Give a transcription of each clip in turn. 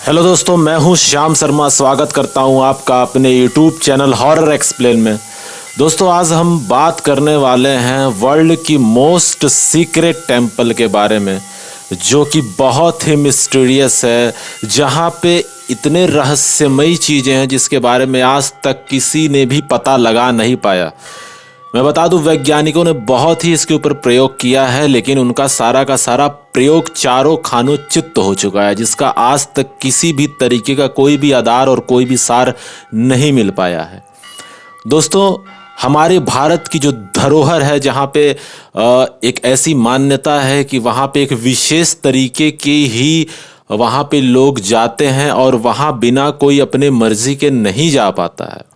Hello दोस्तों, मैं हूं श्याम शर्मा। स्वागत करता हूं आपका अपने यूट्यूब चैनल हॉरर एक्सप्लेन में। दोस्तों, आज हम बात करने वाले हैं वर्ल्ड की मोस्ट सीक्रेट टेम्पल के बारे में, जो कि बहुत ही मिस्टीरियस है, जहां पे इतने रहस्यमयी चीज़ें हैं जिसके बारे में आज तक किसी ने भी पता लगा नहीं पाया। मैं बता दूं, वैज्ञानिकों ने बहुत ही इसके ऊपर प्रयोग किया है, लेकिन उनका सारा का सारा प्रयोग चारों खानों चित्त हो चुका है, जिसका आज तक किसी भी तरीके का कोई भी आधार और कोई भी सार नहीं मिल पाया है। दोस्तों, हमारे भारत की जो धरोहर है, जहाँ पे एक ऐसी मान्यता है कि वहाँ पे एक विशेष तरीके की ही वहाँ पे लोग जाते हैं और वहाँ बिना कोई अपने मर्जी के नहीं जा पाता है।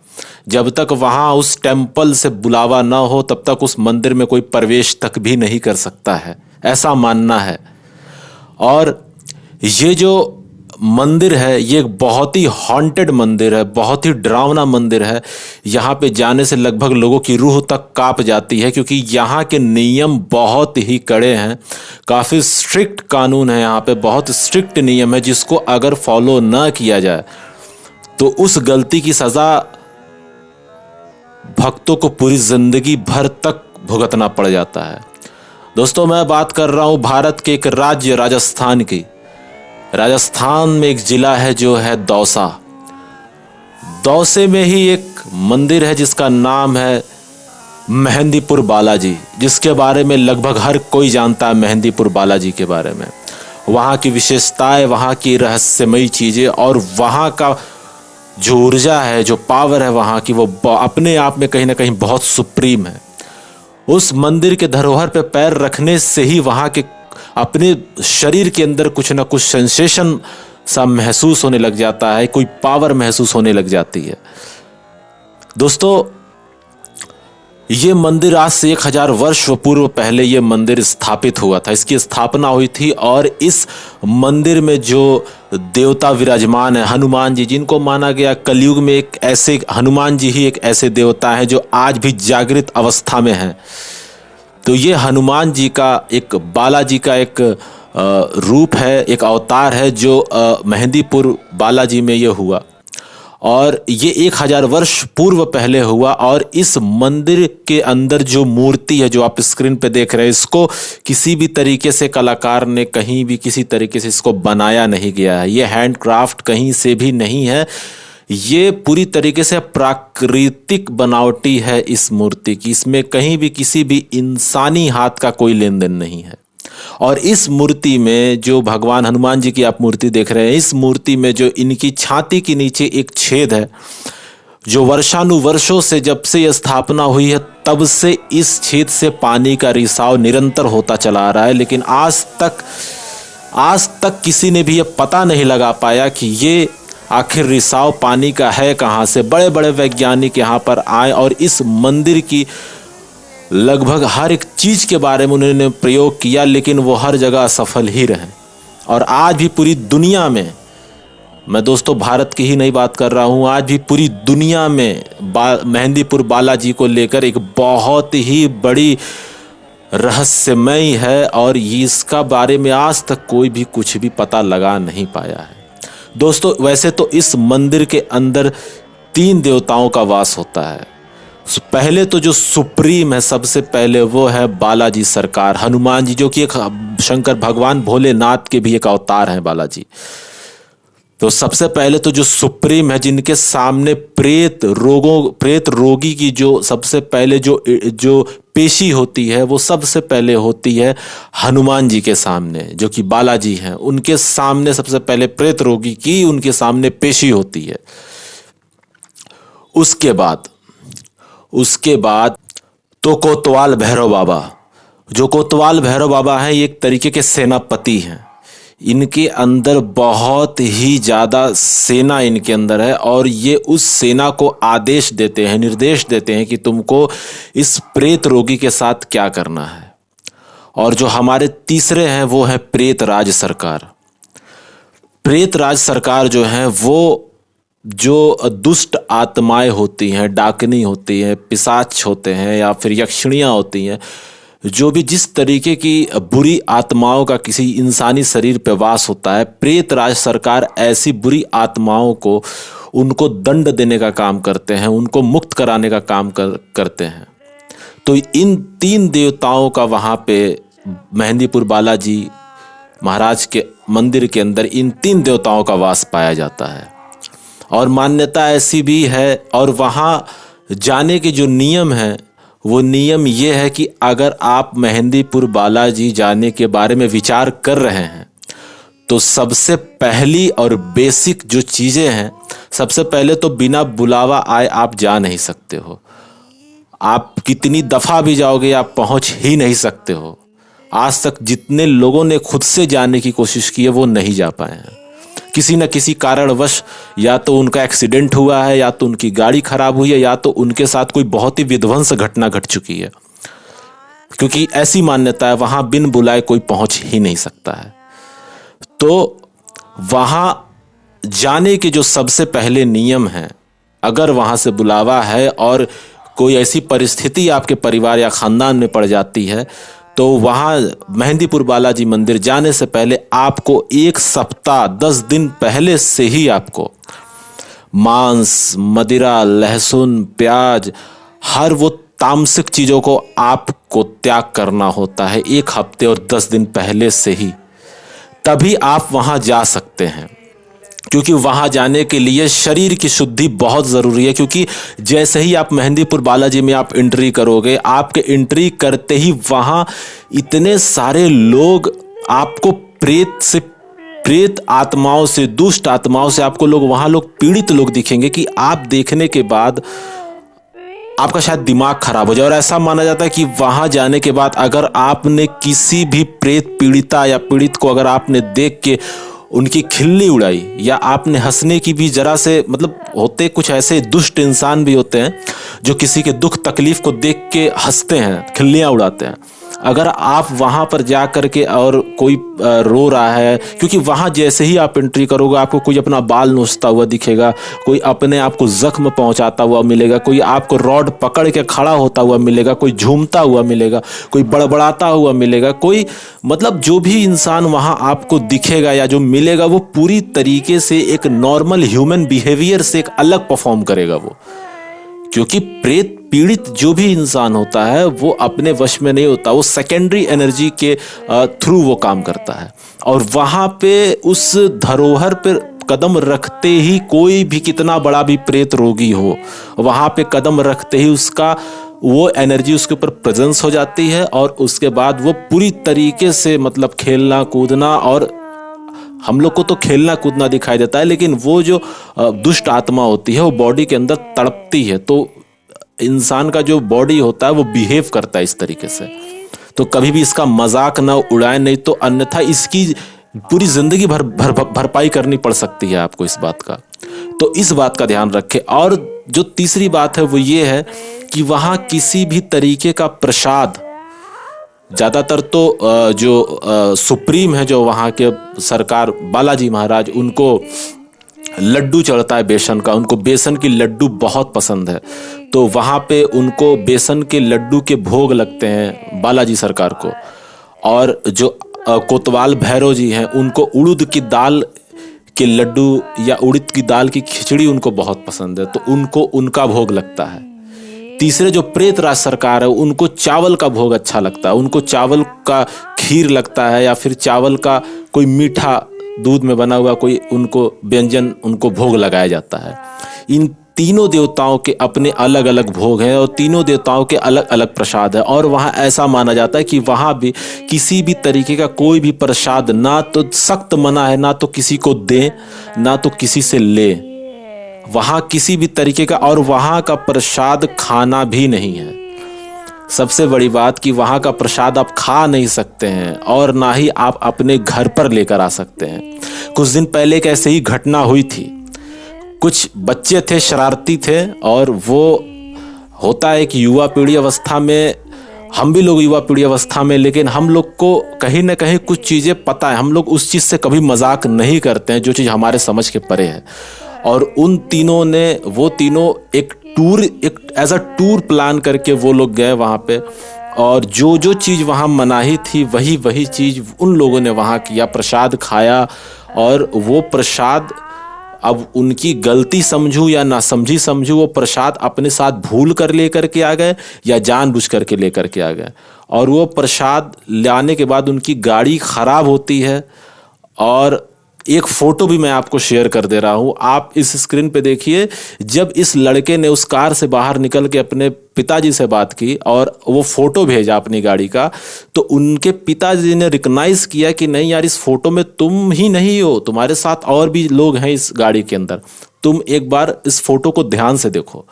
जब तक वहाँ उस टेम्पल से बुलावा ना हो तब तक उस मंदिर में कोई प्रवेश तक भी नहीं कर सकता है, ऐसा मानना है। और ये जो मंदिर है, ये एक बहुत ही हॉन्टेड मंदिर है, बहुत ही डरावना मंदिर है। यहाँ पे जाने से लगभग लोगों की रूह तक कांप जाती है, क्योंकि यहाँ के नियम बहुत ही कड़े हैं। काफ़ी स्ट्रिक्ट कानून है यहाँ पे, बहुत स्ट्रिक्ट नियम है, जिसको अगर फॉलो ना किया जाए तो उस गलती की सज़ा भक्तों को पूरी जिंदगी भर तक भुगतना पड़ जाता है। दोस्तों, मैं बात कर रहा हूं भारत के एक राज्य राजस्थान की। राजस्थान में एक जिला है जो है दौसा। दौसे में ही एक मंदिर है जिसका नाम है मेहंदीपुर बालाजी, जिसके बारे में लगभग हर कोई जानता है। मेहंदीपुर बालाजी के बारे में, वहाँ की विशेषताएं, वहाँ की रहस्यमयी चीज़ें और वहाँ का जो ऊर्जा है, जो पावर है वहाँ की, वो अपने आप में कहीं ना कहीं बहुत सुप्रीम है। उस मंदिर के धरोहर पे पैर रखने से ही वहाँ के अपने शरीर के अंदर कुछ ना कुछ सेंसेशन सा महसूस होने लग जाता है, कोई पावर महसूस होने लग जाती है। दोस्तों, ये मंदिर आज से 1000 वर्ष पूर्व पहले ये मंदिर स्थापित हुआ था, इसकी स्थापना हुई थी। और इस मंदिर में जो देवता विराजमान है, हनुमान जी, जिनको माना गया कलयुग में एक ऐसे हनुमान जी ही एक ऐसे देवता हैं जो आज भी जागृत अवस्था में हैं। तो ये हनुमान जी का एक, बालाजी का एक रूप है, एक अवतार है, जो मेहंदीपुर बालाजी में ये हुआ। और ये 1000 वर्ष पूर्व पहले हुआ। और इस मंदिर के अंदर जो मूर्ति है, जो आप स्क्रीन पे देख रहे हैं, इसको किसी भी तरीके से कलाकार ने कहीं भी किसी तरीके से इसको बनाया नहीं गया है। ये हैंडक्राफ्ट कहीं से भी नहीं है, ये पूरी तरीके से प्राकृतिक बनावटी है इस मूर्ति की। इसमें कहीं भी किसी भी इंसानी हाथ का कोई लेन देन नहीं है। और इस मूर्ति में जो भगवान हनुमान जी की आप मूर्ति देख रहे हैं, इस मूर्ति में जो इनकी छाती के नीचे एक छेद है, जो वर्षानुवर्षों से, जब से यह स्थापना हुई है तब से इस छेद से पानी का रिसाव निरंतर होता चला आ रहा है। लेकिन आज तक किसी ने भी यह पता नहीं लगा पाया कि ये आखिर रिसाव पानी का है कहाँ से। बड़े बड़े वैज्ञानिक यहाँ पर आए और इस मंदिर की लगभग हर एक चीज़ के बारे में उन्होंने प्रयोग किया, लेकिन वो हर जगह असफल ही रहे। और आज भी पूरी दुनिया में, मैं दोस्तों भारत की ही नहीं बात कर रहा हूँ, आज भी पूरी दुनिया में मेहंदीपुर बालाजी को लेकर एक बहुत ही बड़ी रहस्यमय है, और इसका बारे में आज तक कोई भी कुछ भी पता लगा नहीं पाया है। दोस्तों, वैसे तो इस मंदिर के अंदर 3 देवताओं का वास होता है। पहले तो जो सुप्रीम है, सबसे पहले वो है बालाजी सरकार, हनुमान जी, जो कि एक शंकर भगवान भोलेनाथ के भी एक अवतार हैं बालाजी। तो सबसे पहले तो जो सुप्रीम है, जिनके सामने प्रेत रोगी की जो सबसे पहले जो पेशी होती है, वो सबसे पहले होती है हनुमान जी के सामने, जो कि बालाजी हैं। उनके सामने सबसे पहले प्रेत रोगी की उनके सामने पेशी होती है। उसके बाद तो कोतवाल भैरव बाबा, जो कोतवाल भैरव बाबा हैं, ये एक तरीके के सेनापति हैं। इनके अंदर बहुत ही ज़्यादा सेना इनके अंदर है, और ये उस सेना को आदेश देते हैं, निर्देश देते हैं कि तुमको इस प्रेत रोगी के साथ क्या करना है। और जो हमारे तीसरे हैं वो है प्रेत राज सरकार। प्रेत राज सरकार जो है, वो जो दुष्ट आत्माएं होती हैं, डाकनी होती हैं, पिशाच होते हैं, या फिर यक्षिणियाँ होती हैं, जो भी जिस तरीके की बुरी आत्माओं का किसी इंसानी शरीर पे वास होता है, प्रेत राज सरकार ऐसी बुरी आत्माओं को उनको दंड देने का काम करते हैं, उनको मुक्त कराने का काम करते हैं। तो इन 3 देवताओं का वहाँ पे मेहंदीपुर बालाजी महाराज के मंदिर के अंदर इन 3 देवताओं का वास पाया जाता है। और मान्यता ऐसी भी है, और वहाँ जाने के जो नियम हैं वो नियम ये है कि अगर आप मेहंदीपुर बालाजी जाने के बारे में विचार कर रहे हैं तो सबसे पहली और बेसिक जो चीज़ें हैं, सबसे पहले तो बिना बुलावा आए आप जा नहीं सकते हो। आप कितनी दफ़ा भी जाओगे आप पहुंच ही नहीं सकते हो। आज तक जितने लोगों ने खुद से जाने की कोशिश की है वो नहीं जा पाए हैं। किसी न किसी कारणवश, या तो उनका एक्सीडेंट हुआ है, या तो उनकी गाड़ी खराब हुई है, या तो उनके साथ कोई बहुत ही विध्वंस घटना घट चुकी है, क्योंकि ऐसी मान्यता है वहां बिन बुलाए कोई पहुंच ही नहीं सकता है। तो वहां जाने के जो सबसे पहले नियम हैं, अगर वहां से बुलावा है और कोई ऐसी परिस्थिति आपके परिवार या खानदान में पड़ जाती है, तो वहाँ मेहंदीपुर बालाजी मंदिर जाने से पहले आपको 1 सप्ताह 10 दिन पहले से ही आपको मांस, मदिरा, लहसुन, प्याज, हर वो तामसिक चीज़ों को आपको त्याग करना होता है 1 हफ्ते और 10 दिन पहले से ही। तभी आप वहाँ जा सकते हैं, क्योंकि वहाँ जाने के लिए शरीर की शुद्धि बहुत ज़रूरी है। क्योंकि जैसे ही आप मेहंदीपुर बालाजी में आप एंट्री करोगे, आपके एंट्री करते ही वहाँ इतने सारे लोग आपको प्रेत आत्माओं से, दुष्ट आत्माओं से आपको वहाँ लोग पीड़ित लोग दिखेंगे कि आप देखने के बाद आपका शायद दिमाग खराब हो जाए। और ऐसा माना जाता है कि वहाँ जाने के बाद अगर आपने किसी भी प्रेत पीड़िता या पीड़ित को अगर आपने देख के उनकी खिल्ली उड़ाई, या आपने हंसने की भी जरा से, मतलब होते कुछ ऐसे दुष्ट इंसान भी होते हैं जो किसी के दुख तकलीफ को देख के हंसते हैं, खिल्लियाँ उड़ाते हैं। अगर आप वहाँ पर जा कर के और कोई रो रहा है, क्योंकि वहाँ जैसे ही आप एंट्री करोगे आपको कोई अपना बाल नोचता हुआ दिखेगा, कोई अपने आप को जख्म पहुँचाता हुआ मिलेगा, कोई आपको रॉड पकड़ के खड़ा होता हुआ मिलेगा, कोई झूमता हुआ मिलेगा, कोई बड़बड़ाता हुआ मिलेगा, कोई मतलब जो भी इंसान वहाँ आपको दिखेगा या जो मिलेगा वो पूरी तरीके से एक नॉर्मल ह्यूमन बिहेवियर से एक अलग परफॉर्म करेगा वो। क्योंकि प्रेत पीड़ित जो भी इंसान होता है वो अपने वश में नहीं होता, वो सेकेंडरी एनर्जी के थ्रू वो काम करता है। और वहाँ पे उस धरोहर पर कदम रखते ही कोई भी कितना बड़ा भी प्रेत रोगी हो, वहाँ पे कदम रखते ही उसका वो एनर्जी उसके ऊपर प्रेजेंस हो जाती है, और उसके बाद वो पूरी तरीके से मतलब खेलना कूदना, और हम लोग को तो खेलना कूदना दिखाई देता है, लेकिन वो जो दुष्ट आत्मा होती है वो बॉडी के अंदर तड़पती है। तो इंसान का जो बॉडी होता है वो बिहेव करता है इस तरीके से। तो कभी भी इसका मजाक ना उड़ाए, नहीं तो अन्यथा इसकी पूरी जिंदगी भरपाई करनी पड़ सकती है आपको इस बात का। तो इस बात का ध्यान रखें। और जो तीसरी बात है वो ये है कि वहाँ किसी भी तरीके का प्रसाद, ज़्यादातर तो जो सुप्रीम है जो वहाँ के सरकार बालाजी महाराज, उनको लड्डू चढ़ता है बेसन का, उनको बेसन की लड्डू बहुत पसंद है। तो वहाँ पे उनको बेसन के लड्डू के भोग लगते हैं बालाजी सरकार को। और जो कोतवाल भैरव जी हैं उनको उड़द की दाल के लड्डू या उड़द की दाल की खिचड़ी उनको बहुत पसंद है, तो उनको उनका भोग लगता है। तीसरे जो प्रेत राज सरकार है उनको चावल का भोग अच्छा लगता है, उनको चावल का खीर लगता है, या फिर चावल का कोई मीठा दूध में बना हुआ कोई उनको व्यंजन उनको भोग लगाया जाता है। इन तीनों देवताओं के अपने अलग अलग भोग हैं और तीनों देवताओं के अलग अलग प्रसाद है। और वहाँ ऐसा माना जाता है कि वहाँ भी किसी भी तरीके का कोई भी प्रसाद ना तो सख्त मना है, ना तो किसी को दे, ना तो किसी से ले, वहाँ किसी भी तरीके का। और वहाँ का प्रसाद खाना भी नहीं है। सबसे बड़ी बात कि वहाँ का प्रसाद आप खा नहीं सकते हैं और ना ही आप अपने घर पर लेकर आ सकते हैं। कुछ दिन पहले एक ऐसे ही घटना हुई थी। कुछ बच्चे थे, शरारती थे, और वो होता है कि युवा पीढ़ी अवस्था में, हम भी लोग युवा पीढ़ी अवस्था में, लेकिन हम लोग को कहीं ना कहीं कुछ चीज़ें पता है, हम लोग उस चीज़ से कभी मजाक नहीं करते हैं जो चीज़ हमारे समझ के परे है। और उन तीनों ने, वो तीनों एक एज अ टूर प्लान करके वो लोग गए वहाँ पे, और जो जो चीज़ वहाँ मनाही थी वही वही चीज़ उन लोगों ने वहाँ किया, प्रसाद खाया। और वो प्रसाद, अब उनकी गलती समझूं या ना समझी समझूं, वो प्रसाद अपने साथ भूल कर लेकर के आ गए या जानबूझ करके लेकर के आ गए। और वो प्रसाद लाने के बाद उनकी गाड़ी खराब होती है। और एक फोटो भी मैं आपको शेयर कर दे रहा हूं, आप इस स्क्रीन पे देखिए। जब इस लड़के ने उस कार से बाहर निकल के अपने पिताजी से बात की और वो फोटो भेजा अपनी गाड़ी का, तो उनके पिताजी ने रिकॉग्नाइज किया कि नहीं यार, इस फोटो में तुम ही नहीं हो, तुम्हारे साथ और भी लोग हैं इस गाड़ी के अंदर, तुम एक बार इस फोटो को ध्यान से देखो।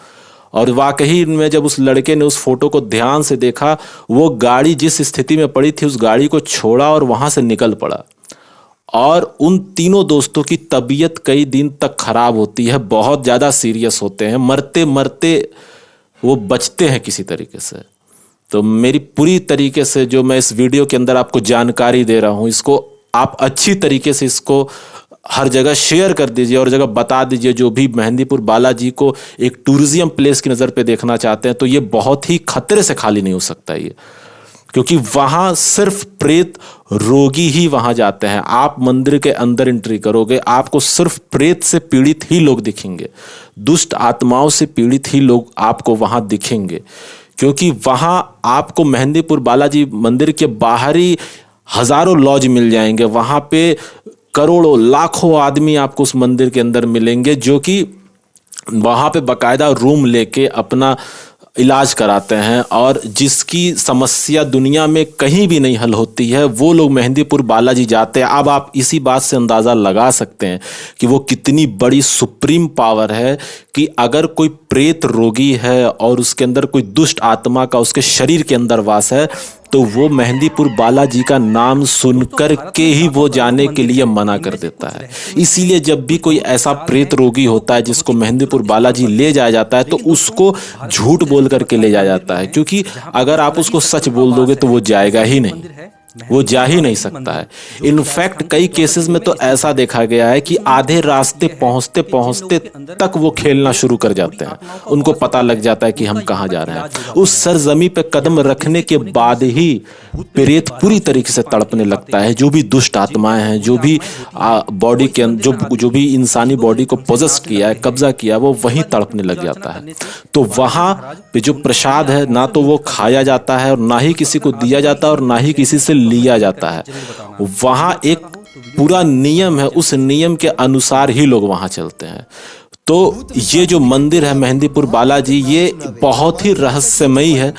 और वाकई में जब उस लड़के ने उस फोटो को ध्यान से देखा, वो गाड़ी जिस स्थिति में पड़ी थी उस गाड़ी को छोड़ा और वहां से निकल पड़ा। और उन तीनों दोस्तों की तबीयत कई दिन तक खराब होती है, बहुत ज़्यादा सीरियस होते हैं, मरते मरते वो बचते हैं किसी तरीके से। तो मेरी पूरी तरीके से जो मैं इस वीडियो के अंदर आपको जानकारी दे रहा हूँ, इसको आप अच्छी तरीके से इसको हर जगह शेयर कर दीजिए और जगह बता दीजिए। जो भी मेहंदीपुर बालाजी को एक टूरिज्म प्लेस की नज़र पे देखना चाहते हैं, तो ये बहुत ही खतरे से खाली नहीं हो सकता ये, क्योंकि वहां सिर्फ प्रेत रोगी ही वहां जाते हैं। आप मंदिर के अंदर एंट्री करोगे, आपको सिर्फ प्रेत से पीड़ित ही लोग दिखेंगे, दुष्ट आत्माओं से पीड़ित ही लोग आपको वहां दिखेंगे। क्योंकि वहां आपको मेहंदीपुर बालाजी मंदिर के बाहर ही हजारों लॉज मिल जाएंगे, वहां पे करोड़ों लाखों आदमी आपको उस मंदिर के अंदर मिलेंगे, जो कि वहां पे बाकायदा रूम लेके अपना इलाज कराते हैं। और जिसकी समस्या दुनिया में कहीं भी नहीं हल होती है, वो लोग मेहंदीपुर बालाजी जाते हैं। अब आप इसी बात से अंदाज़ा लगा सकते हैं कि वो कितनी बड़ी सुप्रीम पावर है कि अगर कोई प्रेत रोगी है और उसके अंदर कोई दुष्ट आत्मा का उसके शरीर के अंदर वास है, तो वो मेहंदीपुर बालाजी का नाम सुनकर के ही वो जाने के लिए मना कर देता है। इसीलिए जब भी कोई ऐसा प्रेत रोगी होता है जिसको मेहंदीपुर बालाजी ले जाया जाता है, तो उसको झूठ बोल करके ले जाया जाता है, क्योंकि अगर आप उसको सच बोल दोगे तो वो जाएगा ही नहीं, वो जा ही नहीं सकता है। इनफैक्ट कई केसेस में तो ऐसा देखा गया है कि आधे रास्ते पहुंचते पहुंचते तक वो खेलना शुरू कर जाते हैं, उनको पता लग जाता है कि हम कहाँ जा रहे हैं। उस सरजमी पे कदम रखने के बाद ही प्रेत पूरी तरीके से तड़पने लगता है। जो भी दुष्ट आत्माएं हैं, जो भी बॉडी के जो भी इंसानी बॉडी को पोजेस किया है, कब्जा किया, वो वहीं तड़पने लग जाता है। तो वहां पे जो प्रसाद है, ना तो वो खाया जाता है और ना ही किसी को दिया जाता है और ना ही किसी से लिया जाता है। वहां एक पूरा नियम है, उस नियम के अनुसार ही लोग वहां चलते हैं। तो ये जो मंदिर है मेहंदीपुर बालाजी, ये बहुत ही रहस्यमयी है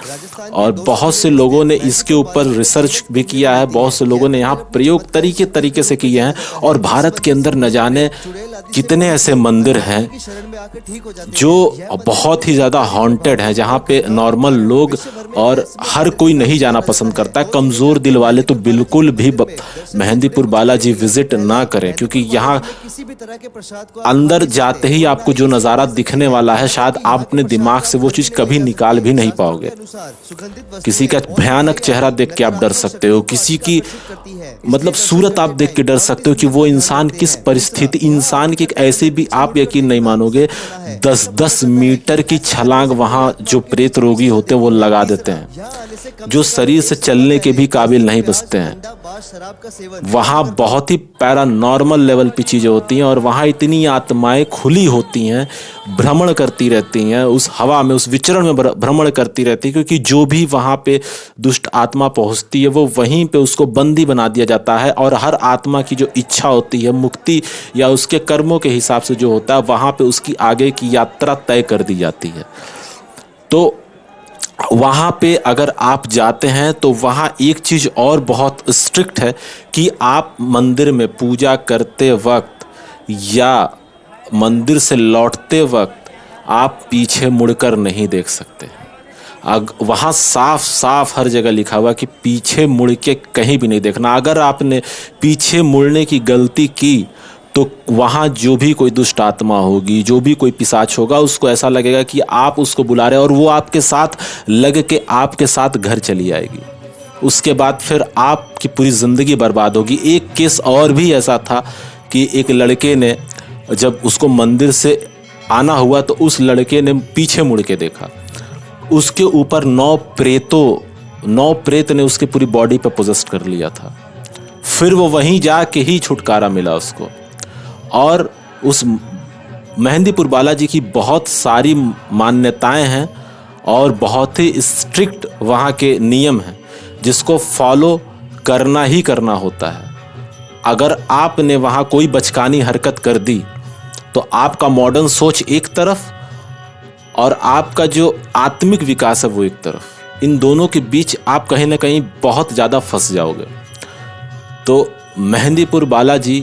और बहुत से लोगों ने इसके ऊपर रिसर्च भी किया है, बहुत से लोगों ने यहाँ प्रयोग तरीके से किए हैं। और भारत के अंदर न जाने कितने ऐसे मंदिर हैं जो बहुत ही ज़्यादा हॉन्टेड हैं, जहाँ पे नॉर्मल लोग और हर कोई नहीं जाना पसंद करता। कमज़ोर दिल वाले तो बिल्कुल भी मेहंदीपुर बालाजी विजिट ना करें, क्योंकि यहाँ अंदर जाते ही आपको जो नज़ारा दिखने वाला है, शायद आप अपने दिमाग से वो चीज़ कभी निकाल भी नहीं पाओगे। किसी का भयानक चेहरा देख के आप डर सकते हो, किसी की मतलब सूरत आप देख के डर सकते हो कि वो इंसान किस परिस्थिति, इंसान की एक ऐसे भी आप यकीन नहीं मानोगे 10-10 मीटर की छलांग वहां जो प्रेत रोगी होते हैं वो लगा देते हैं, जो शरीर से चलने के भी काबिल नहीं बचते हैं। वहां बहुत ही पैरानॉर्मल लेवल की चीजें होती हैं और वहां इतनी आत्माएं खुली होती हैं, भ्रमण करती रहती हैं, उस हवा में, उस विचरण में भ्रमण करती रहती है। क्योंकि जो भी वहां पे दुष्ट आत्मा पहुंचती है, वो वहीं पे उसको बंदी बना दिया जाता है। और हर आत्मा की जो इच्छा होती है, मुक्ति या उसके कर्मों के हिसाब से जो होता है, वहां पे उसकी आगे की यात्रा तय कर दी जाती है। तो वहाँ पे अगर आप जाते हैं तो वहाँ एक चीज़ और बहुत स्ट्रिक्ट है कि आप मंदिर में पूजा करते वक्त या मंदिर से लौटते वक्त आप पीछे मुड़कर नहीं देख सकते। वहाँ साफ साफ हर जगह लिखा हुआ कि पीछे मुड़ के कहीं भी नहीं देखना। अगर आपने पीछे मुड़ने की गलती की तो वहाँ जो भी कोई दुष्ट आत्मा होगी, जो भी कोई पिशाच होगा, उसको ऐसा लगेगा कि आप उसको बुला रहे हैं और वो आपके साथ लग के आपके साथ घर चली आएगी। उसके बाद फिर आपकी पूरी ज़िंदगी बर्बाद होगी। एक केस और भी ऐसा था कि एक लड़के ने जब उसको मंदिर से आना हुआ तो उस लड़के ने पीछे मुड़ के देखा, उसके ऊपर 9 प्रेतों 9 प्रेत ने उसके पूरी बॉडी पे पोजेस्ट कर लिया था। फिर वो वहीं जाके ही छुटकारा मिला उसको। और उस मेहंदीपुर बालाजी की बहुत सारी मान्यताएं हैं और बहुत ही स्ट्रिक्ट वहाँ के नियम हैं जिसको फॉलो करना ही करना होता है। अगर आपने वहाँ कोई बचकानी हरकत कर दी तो आपका मॉडर्न सोच एक तरफ और आपका जो आत्मिक विकास है वो एक तरफ, इन दोनों के बीच आप कहीं ना कहीं बहुत ज़्यादा फंस जाओगे। तो मेहंदीपुर बालाजी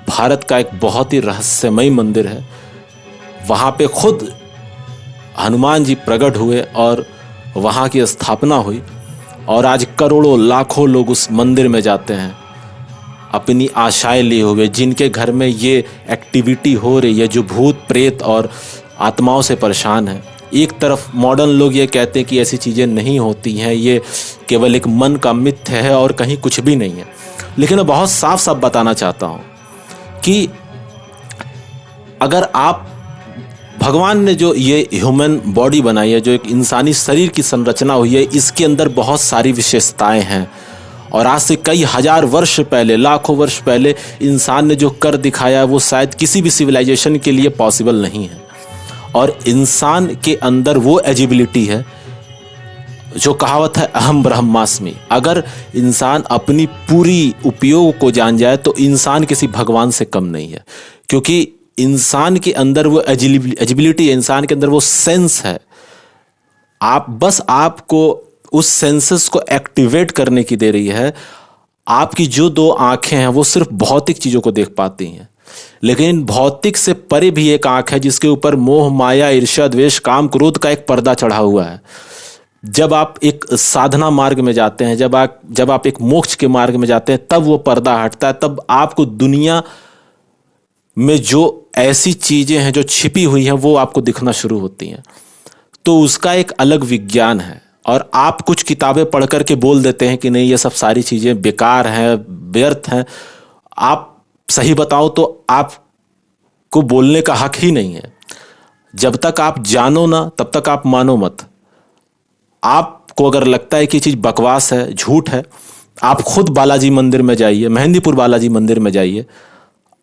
भारत का एक बहुत ही रहस्यमय मंदिर है। वहाँ पे खुद हनुमान जी प्रकट हुए और वहाँ की स्थापना हुई और आज करोड़ों लाखों लोग उस मंदिर में जाते हैं अपनी आशाएं लिए हुए। जिनके घर में ये एक्टिविटी हो रही है, जो भूत प्रेत और आत्माओं से परेशान है, एक तरफ मॉडर्न लोग ये कहते हैं कि ऐसी चीज़ें नहीं होती हैं, ये केवल एक मन का मिथ्य है और कहीं कुछ भी नहीं है। लेकिन मैं बहुत साफ साफ बताना चाहता हूँ कि अगर आप भगवान ने जो ये ह्यूमन बॉडी बनाई है, जो एक इंसानी शरीर की संरचना हुई है, इसके अंदर बहुत सारी विशेषताएं हैं। और आज से कई हजार वर्ष पहले, लाखों वर्ष पहले इंसान ने जो कर दिखाया वो शायद किसी भी सिविलाइजेशन के लिए पॉसिबल नहीं है। और इंसान के अंदर वो एजिबिलिटी है, जो कहावत है अहम ब्रह्मास्मि। अगर इंसान अपनी पूरी उपयोग को जान जाए तो इंसान किसी भगवान से कम नहीं है, क्योंकि इंसान के अंदर वो एजिबिलिटी है, इंसान के अंदर वो सेंस है। आपको उस सेंसेस को एक्टिवेट करने की दे रही है। आपकी जो 2 आंखें हैं वो सिर्फ भौतिक चीज़ों को देख पाती हैं, लेकिन भौतिक से परे भी एक आंख है जिसके ऊपर मोह माया ईर्ष्या द्वेष काम क्रोध का एक पर्दा चढ़ा हुआ है। जब आप एक साधना मार्ग में जाते हैं, जब आप एक मोक्ष के मार्ग में जाते हैं, तब वो पर्दा हटता है। तब आपको दुनिया में जो ऐसी चीज़ें हैं जो छिपी हुई हैं वो आपको दिखना शुरू होती हैं। तो उसका एक अलग विज्ञान है। और आप कुछ किताबें पढ़ करके बोल देते हैं कि नहीं ये सब सारी चीज़ें बेकार हैं, व्यर्थ हैं। आप सही बताओ तो आपको बोलने का हक ही नहीं है। जब तक आप जानो ना तब तक आप मानो मत। आपको अगर लगता है कि चीज़ बकवास है, झूठ है, आप खुद बालाजी मंदिर में जाइए, मेहंदीपुर बालाजी मंदिर में जाइए,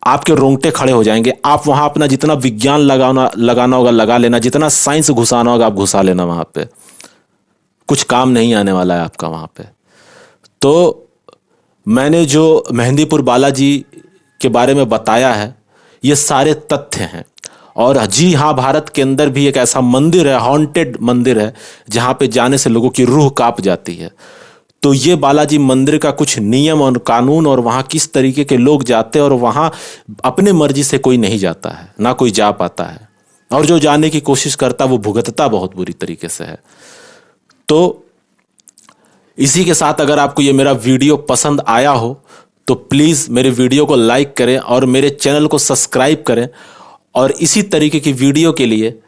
आपके रोंगटे खड़े हो जाएंगे। आप वहाँ अपना जितना विज्ञान लगाना होगा लगा लेना, जितना साइंस घुसाना होगा आप घुसा लेना। वहाँ पे कुछ काम नहीं आने वाला है आपका वहाँ पे। तो मैंने जो मेहंदीपुर बालाजी के बारे में बताया है ये सारे तथ्य हैं। और जी हाँ, भारत के अंदर भी एक ऐसा मंदिर है, हॉन्टेड मंदिर है, जहाँ पे जाने से लोगों की रूह कांप जाती है। तो ये बालाजी मंदिर का कुछ नियम और कानून और वहाँ किस तरीके के लोग जाते हैं, और वहाँ अपने मर्जी से कोई नहीं जाता है, ना कोई जा पाता है, और जो जाने की कोशिश करता वो भुगतता बहुत बुरी तरीके से है। तो इसी के साथ अगर आपको ये मेरा वीडियो पसंद आया हो तो प्लीज़ मेरे वीडियो को लाइक करें और मेरे चैनल को सब्सक्राइब करें, और इसी तरीके की वीडियो के लिए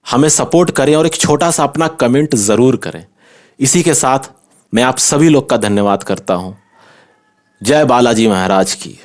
हमें सपोर्ट करें और एक छोटा सा अपना कमेंट ज़रूर करें। इसी के साथ मैं आप सभी लोग का धन्यवाद करता हूँ। जय बालाजी महाराज की।